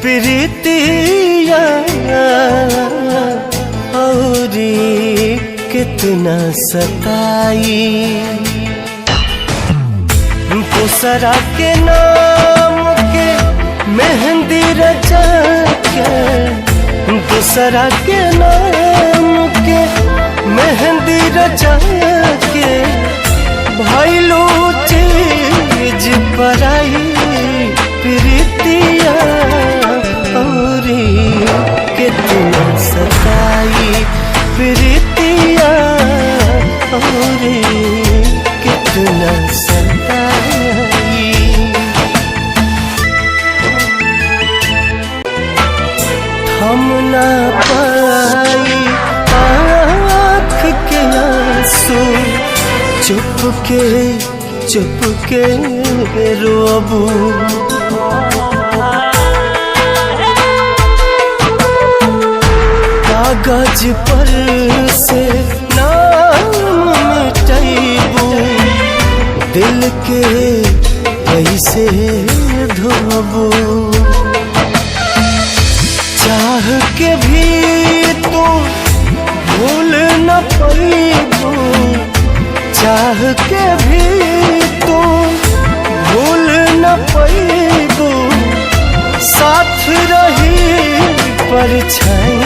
प्रीतिया औरी कितना सताई। दूसरा के नाम के मेहंदी रचा के, दूसरा के नाम के मेहंदी रचा के भइलू चीज पराई। प्रीतिया औरी कितना सताई, प्रीतिया औरी कितना सताई। हम ना पाई आँख के आंसू, चुपके रोबू। कागज पर से नाम मिटाइबू, दिल के कैसे धोबू। चाह के भी तू भूल न पाइबू, चाह के भी तू भूल न पाइबू। साथ रही परछाई